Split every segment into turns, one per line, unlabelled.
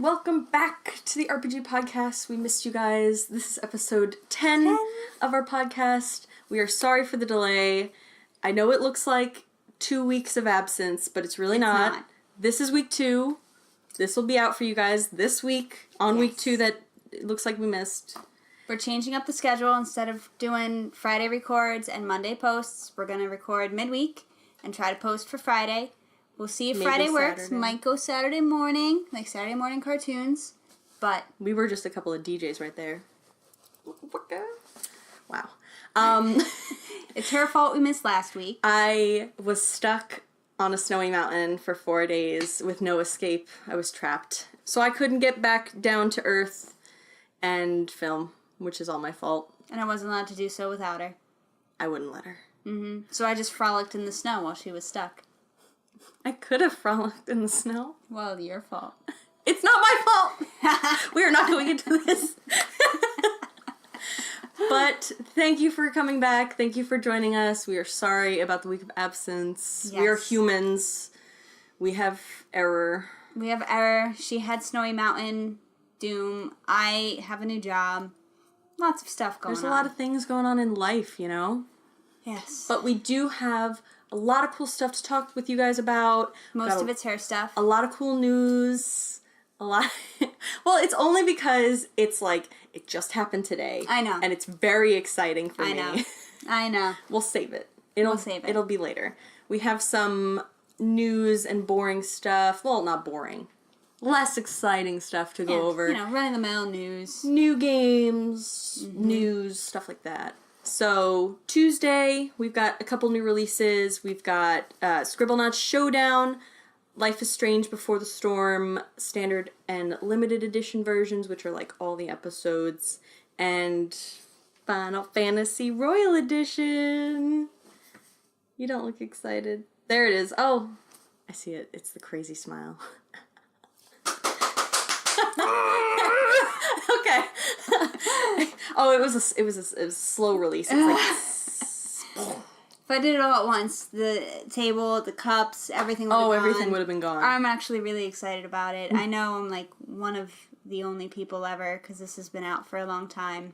welcome back to the RPG Podcast. We missed you guys. This is episode 10 of our podcast. We are sorry for the delay. I know it looks like 2 weeks of absence, but it's really not. This is week 2. This will be out for you guys this week on week 2 that it looks like we missed.
We're changing up the schedule. Instead of doing Friday records and Monday posts, we're going to record midweek and try to post for Friday. We'll see if maybe Friday works. Saturday. Might go Saturday morning, like Saturday morning cartoons, but...
We were just a couple of DJs right there. Wow.
It's her fault we missed last week.
I was stuck on a snowy mountain for 4 days with no escape. I was trapped. So I couldn't get back down to earth and film, which is all my fault.
And I wasn't allowed to do so without her.
I wouldn't let her.
Mm-hmm. So I just frolicked in the snow while she was stuck.
I could have frolicked in the snow.
Well, your fault.
It's not my fault! We are not going into this. But thank you for coming back. Thank you for joining us. We are sorry about the week of absence. Yes. We are humans. We have error.
We have error. She had Snowy Mountain Doom. I have a new job. Lots of stuff going on.
There's a lot of things going on in life, you know?
Yes.
But we do have a lot of cool stuff to talk with you guys about.
Most of it's hair stuff.
A lot of cool news. A lot. Well, it's only because it's like, it just happened today.
I know.
And it's very exciting for me.
I know.
We'll save it.
We'll save it.
It'll be later. We have some news and boring stuff. Well, not boring. Less exciting stuff to go over.
You know, run-of-the-mill news.
New games, news, stuff like that. So, Tuesday, we've got a couple new releases. We've got Scribblenauts Showdown, Life is Strange Before the Storm, Standard and Limited Edition versions, which are like all the episodes, and Final Fantasy Royal Edition. You don't look excited. There it is. Oh, I see it. It's the crazy smile. Okay. Oh, it was a slow release. It was like
if I did it all at once, the table, the cups, everything would have gone.
Everything would have been gone.
I'm actually really excited about it. I know I'm like one of the only people ever because this has been out for a long time.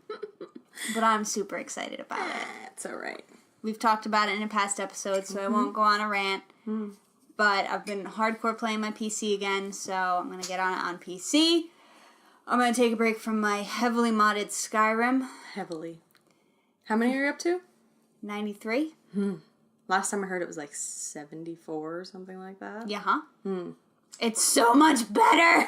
But I'm super excited about it.
It's all right.
We've talked about it in a past episode, so I won't go on a rant. But I've been hardcore playing my PC again, so I'm going to get on it on PC. I'm going to take a break from my heavily modded Skyrim.
Heavily. How many are you up to?
93.
Last time I heard it was like 74 or something like that.
Yeah, huh? It's so much better!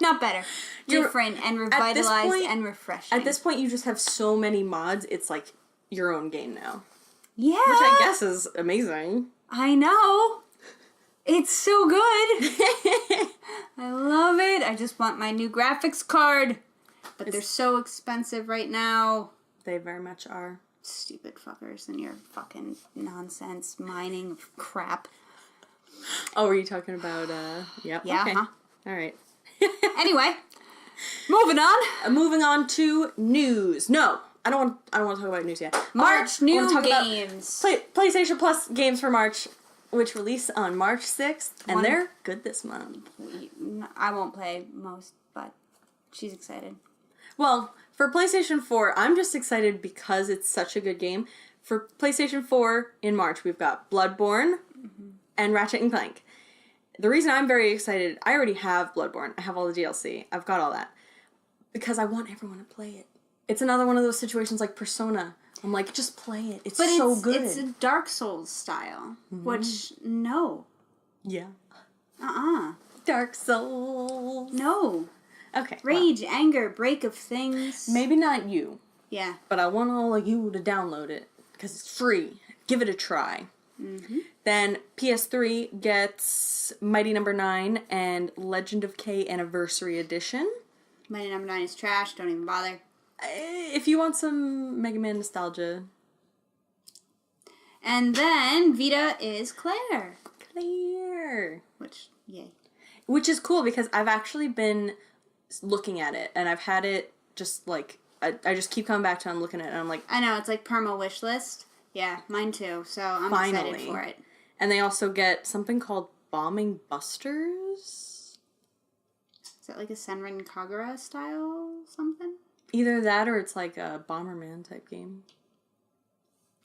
Not better. Different and revitalized and refreshing.
At this point, you just have so many mods, it's like your own game now.
Yeah!
Which I guess is amazing.
I know! It's so good! I love it. I just want my new graphics card. But they're so expensive right now.
They very much are.
Stupid fuckers and your fucking nonsense mining of crap.
Oh, were you talking about, Yep.
Yeah,
okay.
Huh?
All right.
Anyway, moving on.
Moving on to news. No, I don't want to talk about news yet.
March new games.
PlayStation Plus games for March, which release on March 6th, and they're good this month.
I won't play most, but she's excited.
Well, for PlayStation 4, I'm just excited because it's such a good game. For PlayStation 4 in March, we've got Bloodborne and Ratchet & Clank. The reason I'm very excited, I already have Bloodborne. I have all the DLC. I've got all that. Because I want everyone to play it. It's another one of those situations like Persona. I'm like, just play it. It's so good.
It's a Dark Souls style, which, no.
Yeah.
Dark
Souls.
No.
Okay.
Rage, anger, break of things.
Maybe not you.
Yeah.
But I want all of you to download it. Because it's free. Give it a try. Then PS3 gets Mighty No. 9 and Legend of K Anniversary Edition.
Mighty No. 9 is trash. Don't even bother.
If you want some Mega Man nostalgia.
And then Vita is Claire.
Which,
yay.
Which is cool because I've actually been looking at it. And I've had it just like, I just keep coming back to it and looking at it. And I'm like...
I know, it's like perma wish list. Yeah, mine too. So I'm excited for it.
And they also get something called Bombing Busters.
that like a Senran Kagura style something?
Either that or it's like a Bomberman type game.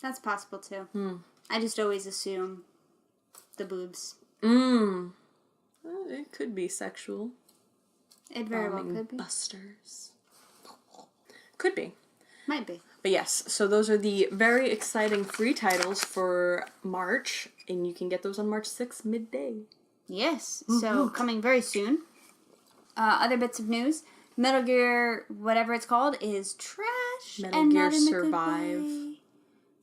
That's possible too. I just always assume the boobs.
It could be sexual.
It very well could be.
Busters. Could be.
Might be.
But yes, so those are the very exciting free titles for March, and you can get those on March 6th, midday.
Yes, so coming very soon. Other bits of news. Metal Gear, whatever it's called, is trash.
Metal Gear
not in a good
Survive.
way.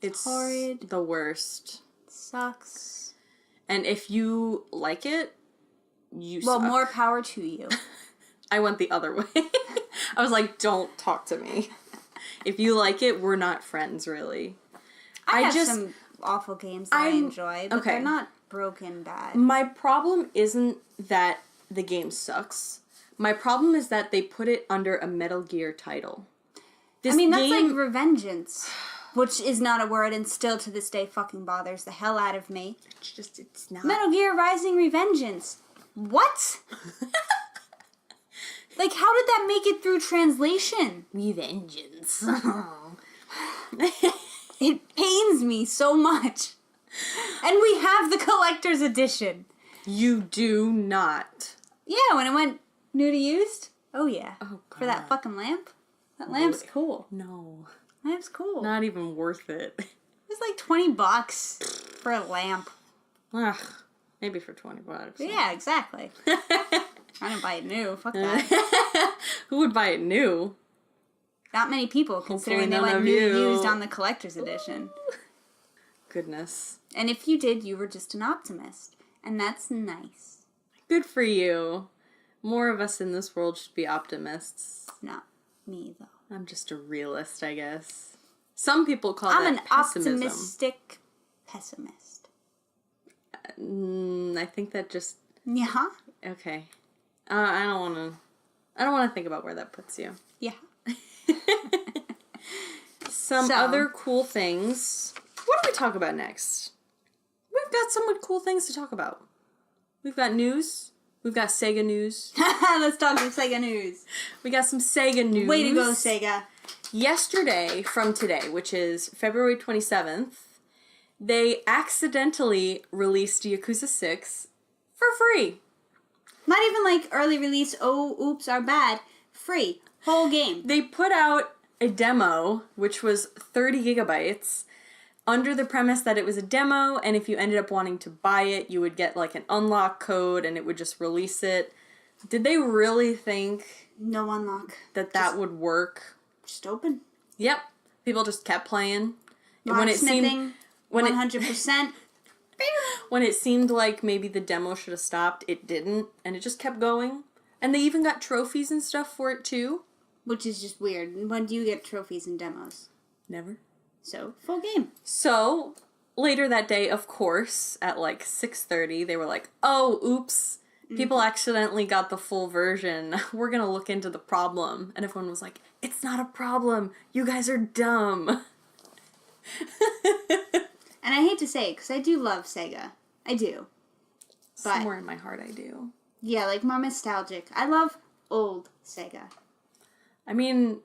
It's
horrid.
the worst.
Sucks.
And if you like it, you suck.
More power to you.
I went the other way. I was like, don't talk to me. If you like it, we're not friends, really.
I have some awful games that I enjoy, but
okay.
they're not broken bad.
My problem isn't that the game sucks. My problem is that they put it under a Metal Gear title.
That's like revengeance, which is not a word and still to this day fucking bothers the hell out of me.
It's not.
Metal Gear Rising Revengeance. What? Like, how did that make it through translation?
Revengeance.
It pains me so much. And we have the collector's edition.
You do not.
Yeah, when it went new to used. Oh, yeah.
Oh, God.
For that fucking lamp. That lamp's cool.
No.
Lamp's cool.
Not even worth it.
It's like $20 for a lamp.
Ugh. Maybe for $20.
Yeah, exactly. I didn't buy it new. Fuck that.
Who would buy it new?
Not many people, considering they
none
went
of
new
you.
used on the collector's edition.
Goodness.
And if you did, you were just an optimist. And that's nice.
Good for you. More of us in this world should be optimists.
Not me, though.
I'm just a realist, I guess. Some people call
I'm
that
an
pessimism.
optimistic pessimist.
I think that just...
Yeah.
Okay. I don't want to think about where that puts you.
Yeah.
Some other cool things. What do we talk about next? We've got some cool things to talk about. We've got news. We've got Sega news.
Let's talk some Sega news.
We got some Sega news.
Way to go, Sega.
Yesterday from today, which is February 27th, they accidentally released Yakuza 6 for free.
Not even like early release, oh, oops, our bad. Free. Whole game.
They put out a demo, which was 30 gigabytes, under the premise that it was a demo, and if you ended up wanting to buy it, you would get like an unlock code, and it would just release it. Did they really think
No unlock.
that would work?
Just open.
Yep. People just kept playing.
Locksmithing, 100%.
When it seemed like maybe the demo should have stopped, it didn't, and it just kept going. And they even got trophies and stuff for it too.
Which is just weird. When do you get trophies and demos?
Never.
So, full game.
So, later that day, of course, at like 6:30, they were like, oh, oops, people accidentally got the full version. We're gonna look into the problem. And everyone was like, it's not a problem. You guys are dumb.
And I hate to say it, because I do love Sega. I do. But,
somewhere in my heart I do.
Yeah, like more nostalgic. I love old Sega.
I mean,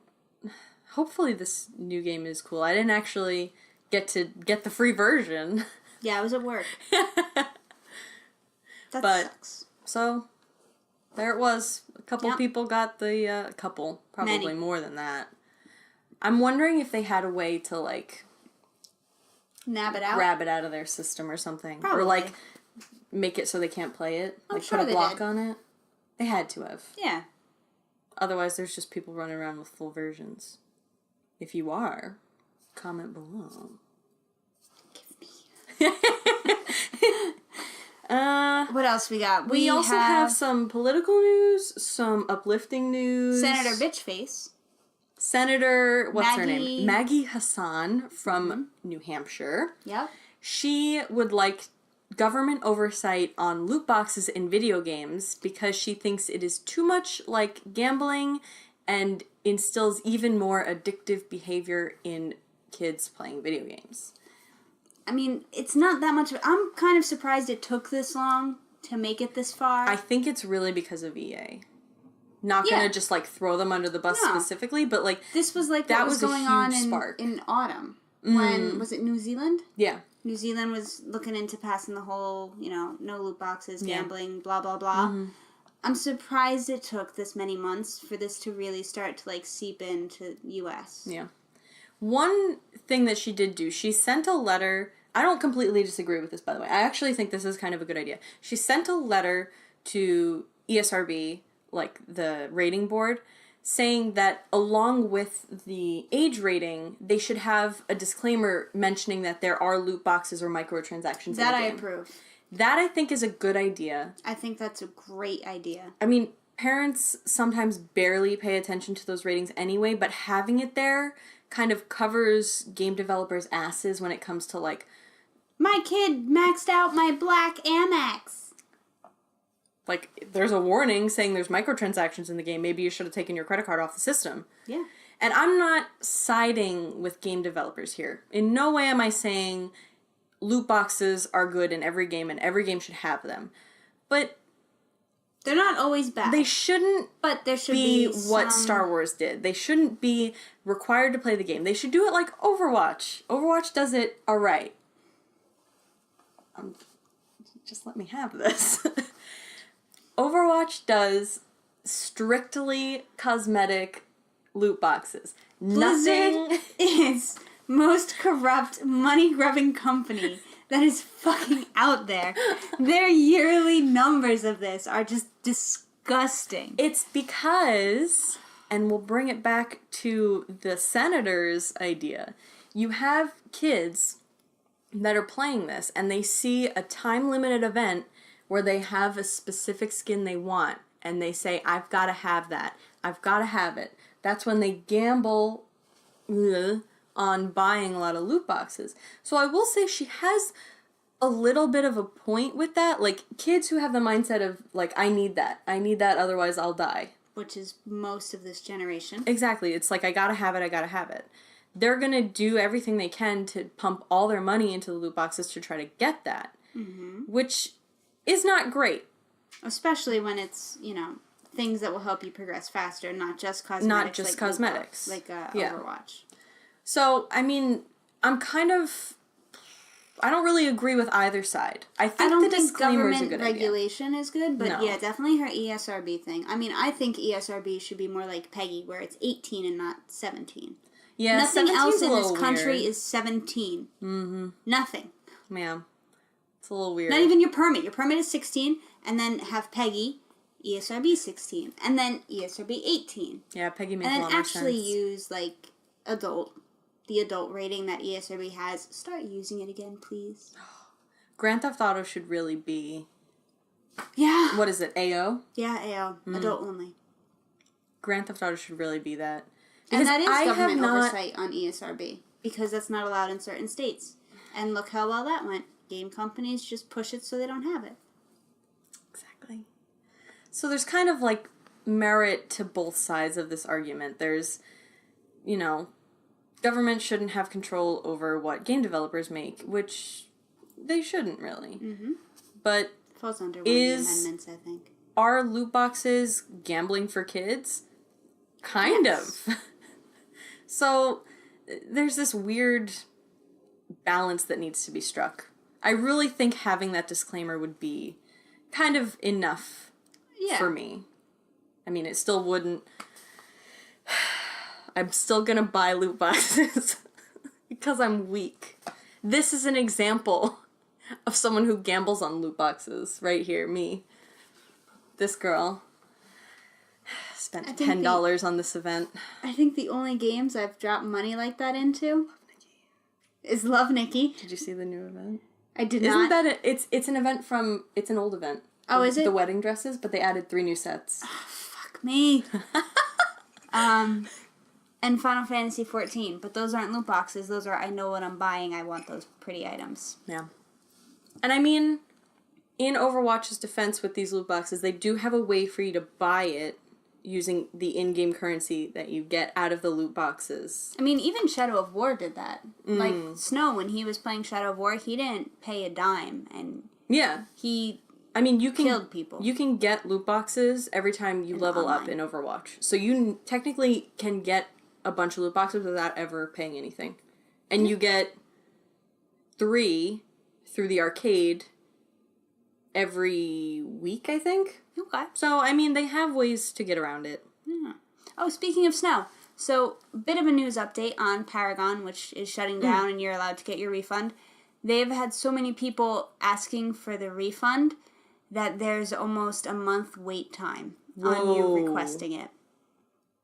hopefully this new game is cool. I didn't actually get to get the free version.
Yeah, I was at work. That sucks.
So, there it was. A couple people got the, probably
Many.
more than that. I'm wondering if they had a way to, like,
Nab it out?
grab it out of their system or something.
Probably.
Or, like, make it so they can't play it.
I'm
Like,
sure
put a
they
block
did.
on it. They had to have.
Yeah.
Otherwise, there's just people running around with full versions. If you are, comment below.
Give me. What else we got?
We also have some political news, some uplifting news.
Senator Bitchface.
Senator, what's her
Maggie-
name? Maggie Hassan from New Hampshire.
Yep.
She would like government oversight on loot boxes in video games because she thinks it is too much like gambling and instills even more addictive behavior in kids playing video games.
I mean, it's not that much. I'm kind of surprised it took this long to make it this far.
I think it's really because of EA. Not gonna just, like, throw them under the bus specifically, but, like...
This was, like, that was going on in autumn. When, was it New Zealand?
Yeah.
New Zealand was looking into passing the whole, no loot boxes, gambling, blah, blah, blah. Mm-hmm. I'm surprised it took this many months for this to really start to, like, seep into U.S.
Yeah. One thing that she did do, she sent a letter... I don't completely disagree with this, by the way. I actually think this is kind of a good idea. She sent a letter to ESRB, like the rating board, saying that along with the age rating, they should have a disclaimer mentioning that there are loot boxes or microtransactions in the game.
That I approve.
That, I think, is a good idea.
I think that's a great idea.
I mean, parents sometimes barely pay attention to those ratings anyway, but having it there kind of covers game developers' asses when it comes to, like...
My kid maxed out my black Amex.
Like, there's a warning saying there's microtransactions in the game. Maybe you should have taken your credit card off the system.
Yeah.
And I'm not siding with game developers here. In no way am I saying loot boxes are good in every game and every game should have them. But...
they're not always bad.
They shouldn't
but there should be
what Star Wars did. They shouldn't be required to play the game. They should do it like Overwatch. Overwatch does it alright. Just let me have this. Overwatch does strictly cosmetic loot boxes.
Blizzard is most corrupt, money-grubbing company that is fucking out there. Their yearly numbers of this are just disgusting.
It's because, and we'll bring it back to the senator's idea, you have kids that are playing this, and they see a time-limited event where they have a specific skin they want, and they say, I've got to have that. I've got to have it. That's when they gamble on buying a lot of loot boxes. So I will say she has a little bit of a point with that. Like, kids who have the mindset of, like, I need that, otherwise I'll die.
Which is most of this generation.
Exactly. It's like, I gotta have it. They're gonna do everything they can to pump all their money into the loot boxes to try to get that. Mm-hmm. Which is not great.
Especially when it's, things that will help you progress faster, not just cosmetics.
Not just like cosmetics.
Overwatch.
So, I mean, I don't really agree with either side. I think the disclaimer is a good idea.
Regulation is good, but yeah, definitely her ESRB thing. I mean, I think ESRB should be more like Peggy, where it's 18 and not 17.
Yeah,
nothing else in this country
weird.
Is 17. Mm-hmm. Nothing.
Yeah. It's a little weird.
Not even your permit. Your permit is 16, and then have Peggy, ESRB 16, and then ESRB 18.
Yeah, Peggy makes a lot more sense.
And then actually use, like, the adult rating that ESRB has. Start using it again, please.
Grand Theft Auto should really be...
Yeah.
What is it, AO?
Yeah, AO. Adult only.
Grand Theft Auto should really be that.
Because and that is government oversight on ESRB. Because that's not allowed in certain states. And look how well that went. Game companies just push it so they don't have it.
Exactly. So there's kind of, like, merit to both sides of this argument. There's, government shouldn't have control over what game developers make, which they shouldn't really. Mm-hmm. But
falls under one of the amendments, I think.
Are loot boxes gambling for kids? Kind of. So there's this weird balance that needs to be struck. I really think having that disclaimer would be kind of enough for me. I mean, it still wouldn't... I'm still gonna buy loot boxes because I'm weak. This is an example of someone who gambles on loot boxes. Right here, me. This girl spent $10 on this event.
I think the only games I've dropped money like that into is Love Nikki.
Did you see the new event?
I did not.
Isn't that it's an event from... It's an old event.
Oh, is it?
The wedding dresses, but they added 3 new sets.
Oh, fuck me. And Final Fantasy 14, but those aren't loot boxes. Those are, I know what I'm buying. I want those pretty items.
Yeah. And I mean, in Overwatch's defense with these loot boxes, they do have a way for you to buy it using the in-game currency that you get out of the loot boxes.
I mean, even Shadow of War did that. Like, Snow, when he was playing Shadow of War, he didn't pay a dime, and
yeah,
he
I mean, you can
killed people.
You can get loot boxes every time you level up in Overwatch. So you technically can get a bunch of loot boxes without ever paying anything. And you get 3 through the arcade every week, I think.
Okay.
So, I mean, they have ways to get around it.
Yeah. Oh, speaking of snow. So, a bit of a news update on Paragon, which is shutting down and you're allowed to get your refund. They've had so many people asking for the refund that there's almost a month wait time on you requesting it.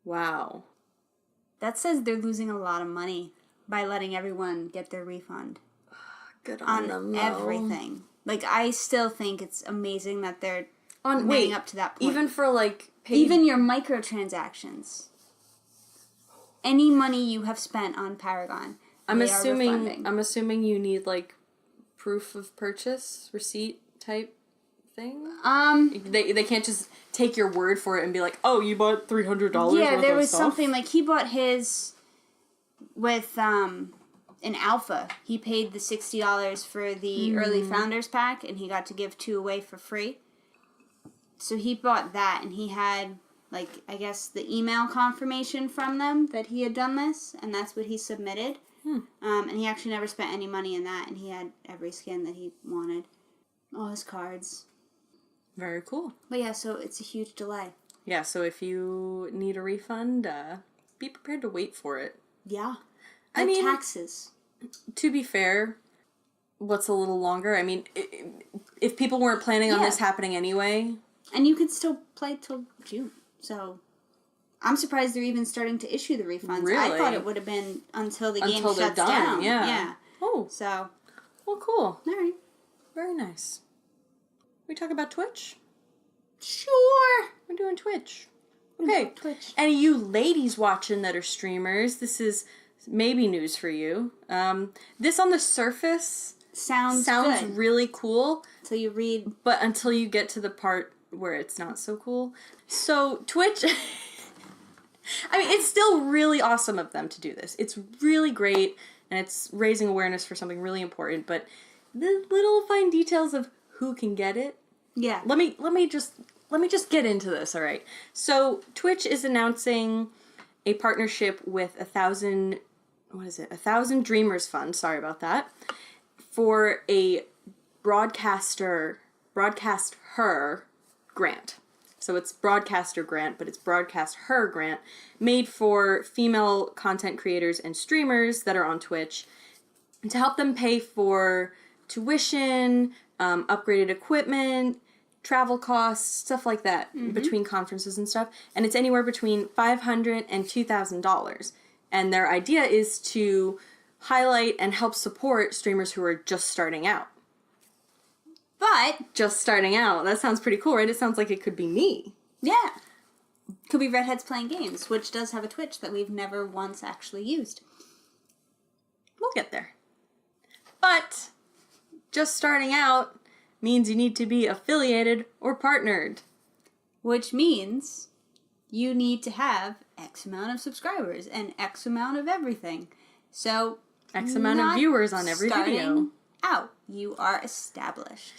Wow.
That says they're losing a lot of money by letting everyone get their refund.
Good on them,
everything. Like, I still think it's amazing that they're getting up to that point.
Even for, like, paid...
Even your microtransactions. Any money you have spent on Paragon,
I'm assuming you need, like, proof of purchase, receipt type thing? They can't just take your word for it and be like, oh, you bought $300
Yeah,
worth
there
of
was
stuff?
something, like, he bought his with, an alpha. He paid the $60 for the early founders pack, and he got to give 2 away for free. So he bought that, and he had, like, I guess the email confirmation from them that he had done this, and that's what he submitted. And he actually never spent any money in that, and he had every skin that he wanted. All his cards.
Very cool.
But yeah, so it's a huge delay.
Yeah, so if you need a refund, be prepared to wait for it.
Yeah.
I mean,
taxes.
To be fair, what's a little longer? I mean, if people weren't planning on this happening anyway...
And you could still play till June, so... I'm surprised they're even starting to issue the refunds.
Really?
I thought it would have been until the game shuts
done.
down.
Yeah. Oh.
So.
Well, cool.
All right.
Very nice. We talk about Twitch?
Sure.
We're doing Twitch. Okay.
Twitch.
Any of you ladies watching that are streamers, this is maybe news for you. This on the surface
sounds good.
really cool.
Until you read.
But until you get to the part where it's not so cool. So, Twitch... I mean, it's still really awesome of them to do this. It's really great, and it's raising awareness for something really important, but the little fine details of who can get it.
Yeah.
Let me just get into this, all right? So, Twitch is announcing a partnership with 1,000 Dreamers Fund, sorry about that, for a broadcaster grant. So it's broadcaster grant, but it's broadcast her grant, made for female content creators and streamers that are on Twitch to help them pay for tuition, upgraded equipment, travel costs, stuff like that, between conferences and stuff. And it's anywhere between $500 and $2,000. And their idea is to highlight and help support streamers who are just starting out.
But...
Just starting out. That sounds pretty cool, right? It sounds like it could be me.
Yeah. Could be Redheads Playing Games, which does have a Twitch that we've never once actually used.
We'll get there. But just starting out means you need to be affiliated or partnered.
Which means you need to have X amount of subscribers and X amount of everything. So...
X amount of viewers on every video.
Out. You are established.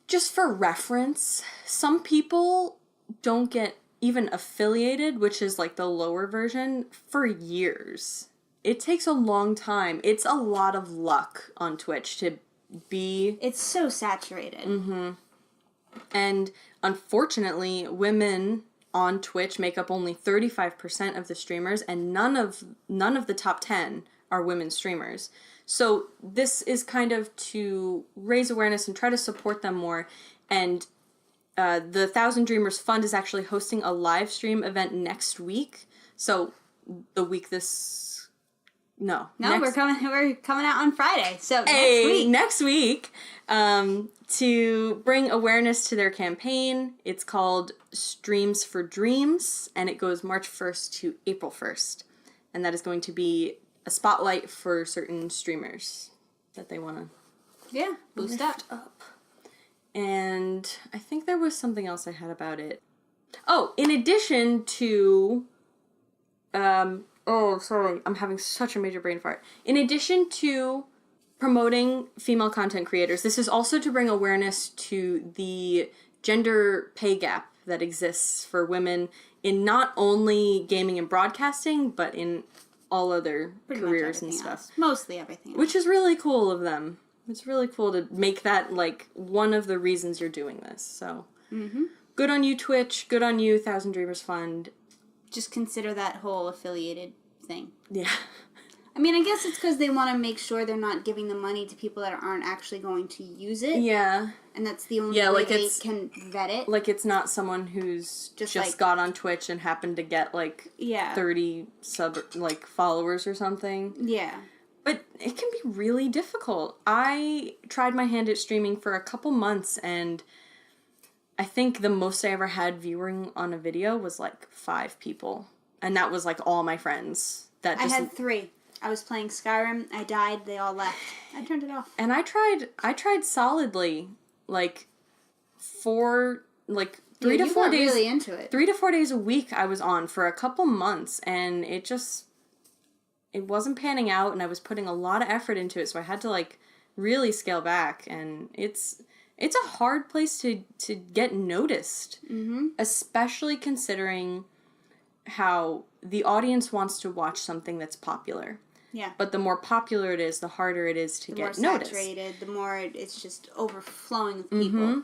Just for reference, some people don't get even affiliated, which is like the lower version, for years. It takes a long time. It's a lot of luck on Twitch to be...
It's so saturated.
Mm-hmm. And unfortunately, women on Twitch make up only 35% of the streamers, and none of the top 10 are women streamers. So this is kind of to raise awareness and try to support them more. And the 1,000 Dreamers Fund is actually hosting a live stream event next week. So the week this... No,
we're coming out on Friday. So next week. To bring awareness to their campaign. It's called Streams for Dreams, and it goes March 1st to April 1st. And that is going to be a spotlight for certain streamers that they want to boost
up. And I think there was something else I had about it. Oh, in addition to... sorry, I'm having such a major brain fart. In addition to promoting female content creators. This is also to bring awareness to the gender pay gap that exists for women in not only gaming and broadcasting, but in all other careers and stuff.
Else. Mostly everything else.
Which is really cool of them. It's really cool to make that, like, one of the reasons you're doing this. So, good on you, Twitch. Good on you, Thousand Dreamers Fund.
Just consider that whole affiliated thing.
Yeah.
I mean, I guess it's because they want to make sure they're not giving the money to people that aren't actually going to use it.
Yeah.
And that's the only way they can vet it.
Like, it's not someone who's just like, got on Twitch and happened to get, like, 30 followers or something.
Yeah.
But it can be really difficult. I tried my hand at streaming for a couple months, and I think the most I ever had viewing on a video was, like, 5 people. And that was, like, all my friends. I
had 3. I was playing Skyrim, I died, they all left. I turned it off.
And I tried solidly, like, 3 to 4 days.
Really into it.
3 to 4 days a week I was on for a couple months, and it wasn't panning out, and I was putting a lot of effort into it, so I had to, like, really scale back, and it's a hard place to get noticed, especially considering how the audience wants to watch something that's popular.
Yeah.
But the more popular it is, the harder it is to get noticed. The more
saturated, the more it's just overflowing with people.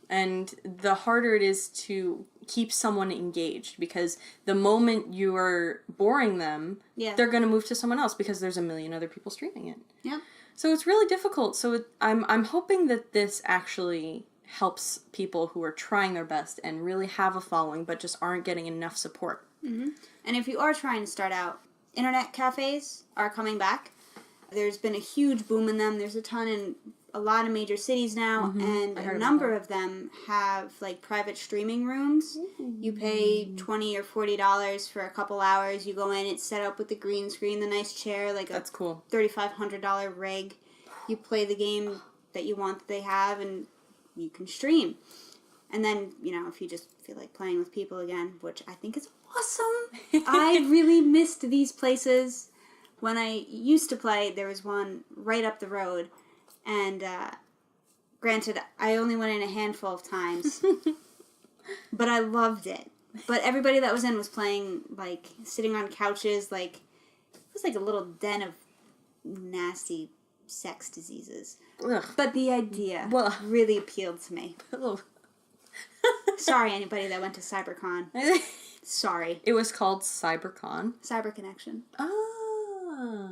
And the harder it is to keep someone engaged, because the moment you are boring them, they're going to move to someone else because there's a million other people streaming it.
Yeah.
So it's really difficult. So I'm hoping that this actually helps people who are trying their best and really have a following but just aren't getting enough support.
And if you are trying to start out, internet cafes are coming back. There's been a huge boom in them. There's a ton in a lot of major cities now, and a number of them have, like, private streaming rooms. You pay $20 or $40 for a couple hours. You go in, it's set up with the green screen, the nice chair, like
That's cool.
$3,500 rig. You play the game that you want that they have, and you can stream. And then, if you just feel like playing with people again, which I think is awesome. I really missed these places. When I used to play, there was one right up the road. And, granted, I only went in a handful of times. But I loved it. But everybody that was in was playing, like, sitting on couches, like, it was like a little den of nasty sex diseases.
Ugh.
But the idea really appealed to me. Sorry, anybody that went to CyberCon. Sorry.
It was called CyberCon.
Cyber Connection.
Oh.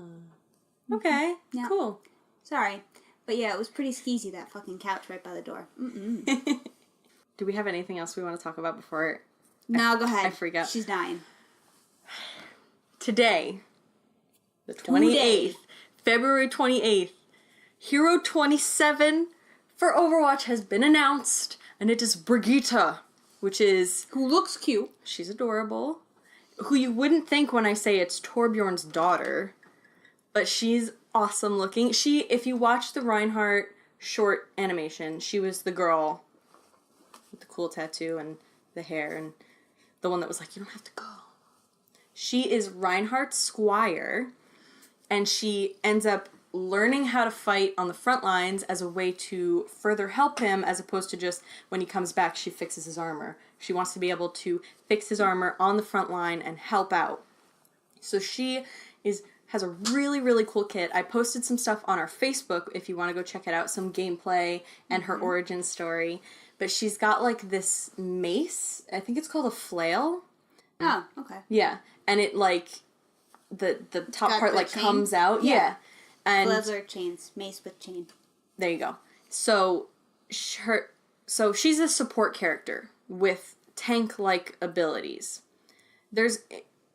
Okay.
Yeah.
Cool.
Sorry. But yeah, it was pretty skeezy, that fucking couch right by the door.
Do we have anything else we want to talk about before
No, go ahead.
I freak out?
She's dying.
Today, the 28th, February 28th, Hero 27 for Overwatch has been announced, and it is Brigitte,
who looks cute.
She's adorable. Who you wouldn't think when I say it's Torbjorn's daughter, but she's awesome looking. If you watch the Reinhardt short animation, she was the girl with the cool tattoo and the hair, and the one that was like, you don't have to go. She is Reinhardt's squire, and she ends up learning how to fight on the front lines as a way to further help him, as opposed to just when he comes back, she fixes his armor. She wants to be able to fix his armor on the front line and help out. So she has a really, really cool kit. I posted some stuff on our Facebook if you want to go check it out, some gameplay and her origin story. But she's got, like, this mace. I think it's called a flail.
Oh, okay.
Yeah. And it, like, the top part, like, chain? Comes out. Yeah. And
flails are chains. Mace with chain.
There you go. So she's a support character with tank-like abilities.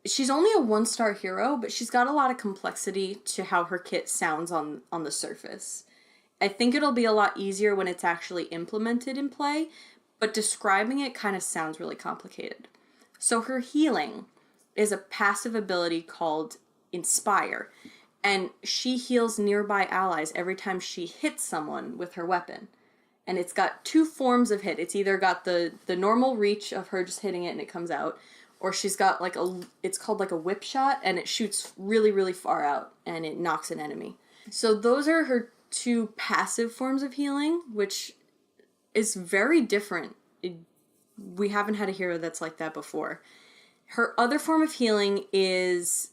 She's only a 1-star hero, but she's got a lot of complexity to how her kit sounds on the surface. I think it'll be a lot easier when it's actually implemented in play, but describing it kind of sounds really complicated. So her healing is a passive ability called Inspire, and she heals nearby allies every time she hits someone with her weapon. And it's got 2 forms of hit. It's either got the normal reach of her just hitting it and it comes out, or she's got, like, it's called, like, a whip shot, and it shoots really, really far out, and it knocks an enemy. So those are her 2 passive forms of healing, which is very different. We haven't had a hero that's like that before. Her other form of healing is,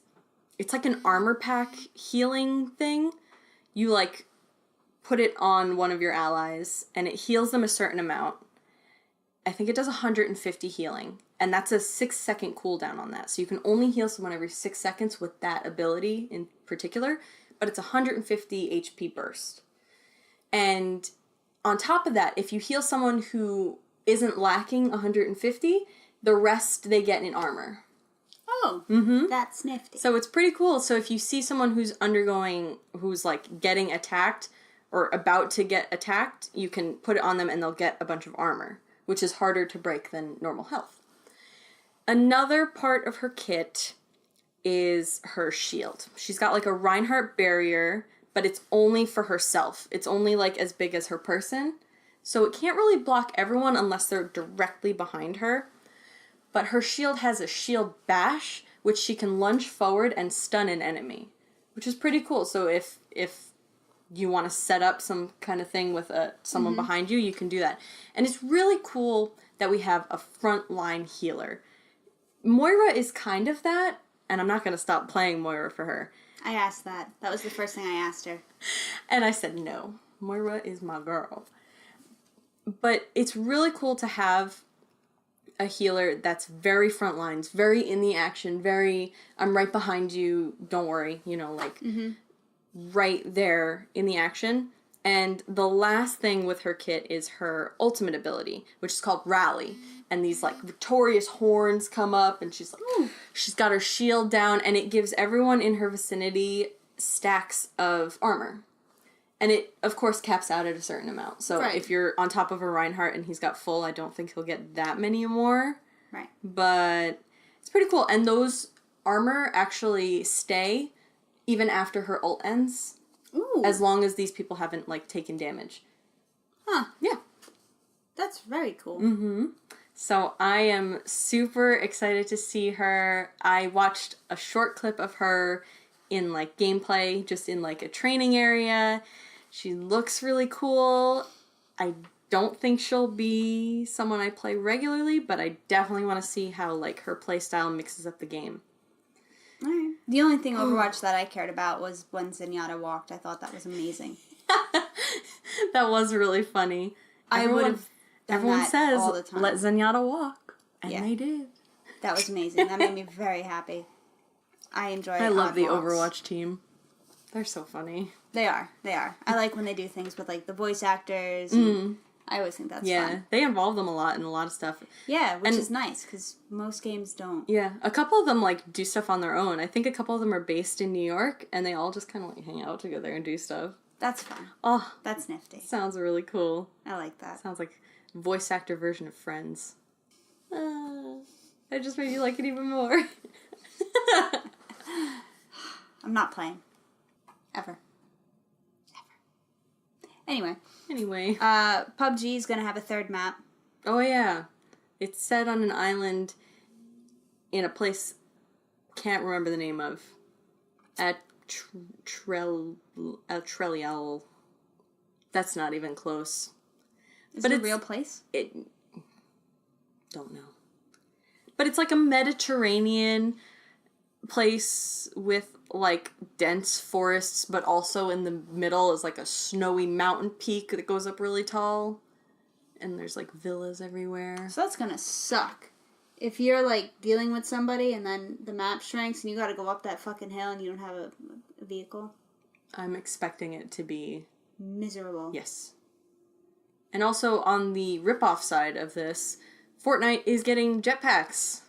it's like an armor pack healing thing. You, like, put it on one of your allies, and it heals them a certain amount. I think it does 150 healing, and that's a 6-second cooldown on that. So you can only heal someone every 6 seconds with that ability in particular, but it's 150 HP burst. And on top of that, if you heal someone who isn't lacking 150, the rest they get in armor.
Oh, that's nifty.
So it's pretty cool. So if you see someone who's who's like getting attacked or about to get attacked, you can put it on them and they'll get a bunch of armor, which is harder to break than normal health. Another part of her kit is her shield. She's got like a Reinhardt barrier, but it's only for herself. It's only like as big as her person. So it can't really block everyone unless they're directly behind her. But her shield has a shield bash, which she can lunge forward and stun an enemy, which is pretty cool. So if you want to set up some kind of thing with someone behind you, you can do that. And it's really cool that we have a frontline healer. Moira is kind of that, and I'm not going to stop playing Moira for her.
I asked that. That was the first thing I asked her.
And I said, no, Moira is my girl. But it's really cool to have a healer that's very front lines, very in the action, very, I'm right behind you, don't worry, right there in the action. And the last thing with her kit is her ultimate ability, which is called Rally. And these, like, victorious horns come up, and she's like, ooh, she's got her shield down, and it gives everyone in her vicinity stacks of armor. And it, of course, caps out at a certain amount. So if you're on top of a Reinhardt and he's got full, I don't think he'll get that many more.
Right.
But it's pretty cool. And those armor actually stay even after her ult ends.
Ooh.
As long as these people haven't, like, taken damage.
Huh.
Yeah.
That's very cool.
Mm-hmm. So I am super excited to see her. I watched a short clip of her in, like, gameplay, just in, like, a training area. She looks really cool. I don't think she'll be someone I play regularly, but I definitely want to see how, like, her playstyle mixes up the game.
Alright. The only thing Overwatch that I cared about was when Zenyatta walked. I thought that was amazing.
That was really funny.
Everyone
says,
all the time.
Let Zenyatta walk. And they did.
That was amazing. That made me very happy. I enjoy it. I
love the Overwatch team. They're so funny.
They are. I like when they do things with, like, the voice actors. And I always think that's fun.
Yeah, they involve them a lot in a lot of stuff.
Yeah, which is nice, because most games don't.
Yeah, a couple of them, like, do stuff on their own. I think a couple of them are based in New York, and they all just kind of, like, hang out together and do stuff.
That's fun.
Oh.
That's nifty.
Sounds really cool.
I like that.
Sounds like a voice actor version of Friends. That just made you like it even more.
I'm not playing. Ever. Anyway. PUBG is going to have a third map.
Oh, yeah. It's set on an island in a place can't remember the name of. At Trelial. That's not even close.
Is it a real place?
Don't know. But it's like a Mediterranean place with, like, dense forests, but also in the middle is, like, a snowy mountain peak that goes up really tall. And there's, like, villas everywhere.
So that's gonna suck. If you're, like, dealing with somebody and then the map shrinks and you gotta go up that fucking hill and you don't have a vehicle.
I'm expecting it to be...
miserable.
Yes. And also, on the rip-off side of this, Fortnite is getting jetpacks.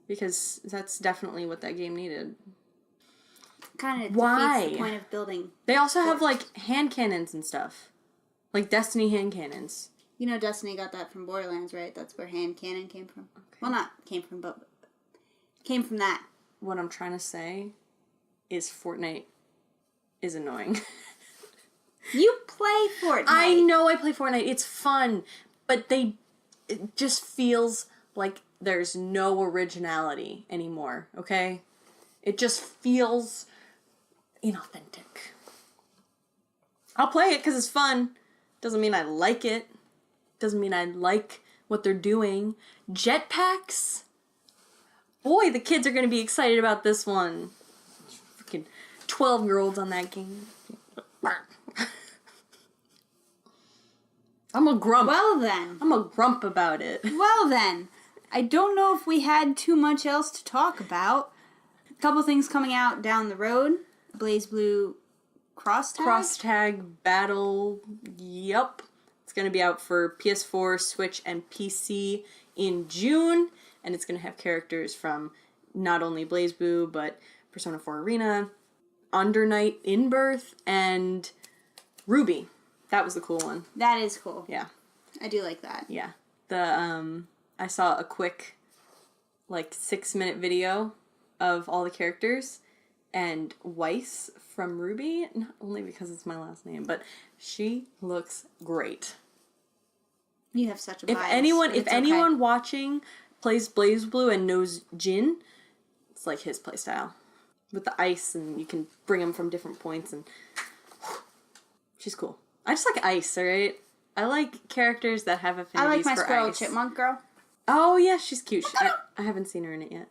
Because that's definitely what that game needed.
Kind of defeats the point of building.
They also have, like, hand cannons and stuff. Like Destiny hand cannons.
You know Destiny got that from Borderlands, right? That's where hand cannon came from. Okay. Well, not came from, but came from that.
What I'm trying to say is Fortnite is annoying.
You play Fortnite.
I know I play Fortnite. It's fun. But it just feels like there's no originality anymore, okay? It just feels inauthentic. I'll play it because it's fun. Doesn't mean I like it. Doesn't mean I like what they're doing. Jetpacks? Boy, the kids are going to be excited about this one. Freaking 12-year-olds on that game. I'm a grump.
Well then.
I'm a grump about it.
Well then. I don't know if we had too much else to talk about. A couple things coming out down the road. BlazBlue Cross Tag?
Cross Tag Battle. Yup. It's going to be out for PS4, Switch, and PC in June. And it's going to have characters from not only BlazBlue, but Persona 4 Arena, Under Night Inbirth, and Ruby. That was the cool one.
That is cool.
Yeah.
I do like that.
Yeah. I saw a quick, 6-minute video of all the characters, and Weiss from Ruby, not only because it's my last name, but she looks great.
You have such a bias.
If anyone watching plays BlazBlue and knows Jin, it's like his playstyle. With the ice, and you can bring them from different points, and she's cool. I just like ice, alright? I like characters that have affinities for ice.
I like my Squirrel Chipmunk girl.
Oh, yeah, she's cute. I haven't seen her in it yet.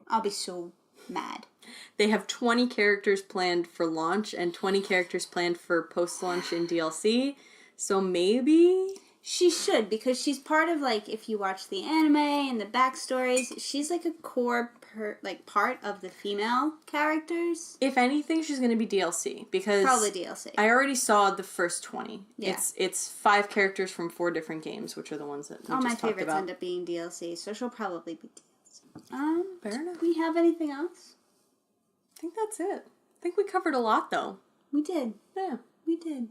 I'll be so mad.
They have 20 characters planned for launch and 20 characters planned for post-launch in DLC. So maybe...
She should, because she's part of, if you watch the anime and the backstories, she's a core part of the female characters.
If anything, she's going to be DLC, because...
Probably DLC.
I already saw the first 20.
Yeah.
It's 5 characters from 4 different games, which are the ones that we
all
just
my
talked
favorites
about.
end up being DLC, so she'll probably be DLC.
Fair enough.
Do we have anything else?
I think that's it. I think we covered a lot, though.
We did.
Yeah.
We did.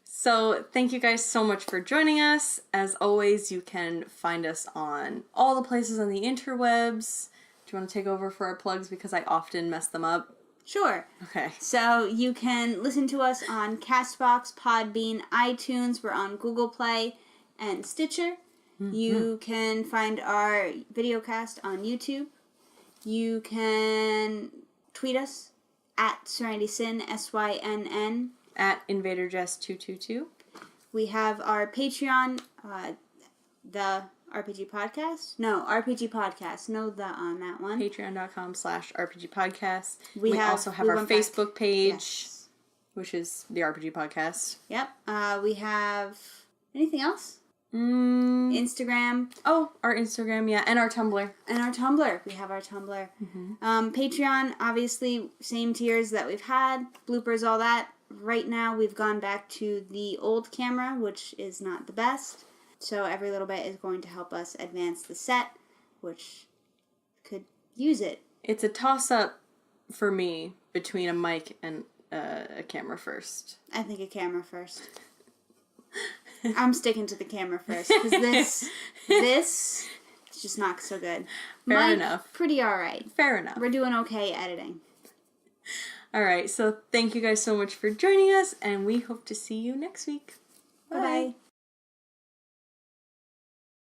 So, thank you guys so much for joining us. As always, you can find us on all the places on the interwebs. Do you want to take over for our plugs, because I often mess them up?
Sure.
Okay.
So, you can listen to us on CastBox, Podbean, iTunes. We're on Google Play and Stitcher. Mm-hmm. You can find our videocast on YouTube. You can tweet us at SerenitySyn, SYNN.
At InvaderJess222.
We have our Patreon, the RPG Podcast. No, RPG Podcast. No the on that one.
Patreon.com/RPG Podcast.
We
also have our Facebook page,
yes,
which is the RPG Podcast.
Yep. We have... Anything else? Instagram.
Oh, our Instagram, yeah. And our Tumblr.
And our Tumblr. We have our Tumblr. Mm-hmm. Patreon, obviously, same tiers that we've had. Bloopers, all that. Right now, we've gone back to the old camera, which is not the best. So every little bit is going to help us advance the set, which could use it.
It's a toss-up for me between a mic and a camera first.
I think a camera first. I'm sticking to the camera first, because this is just not so good.
Fair enough.
Pretty alright.
Fair enough.
We're doing okay editing.
Alright, so thank you guys so much for joining us, and we hope to see you next week.
Bye-bye.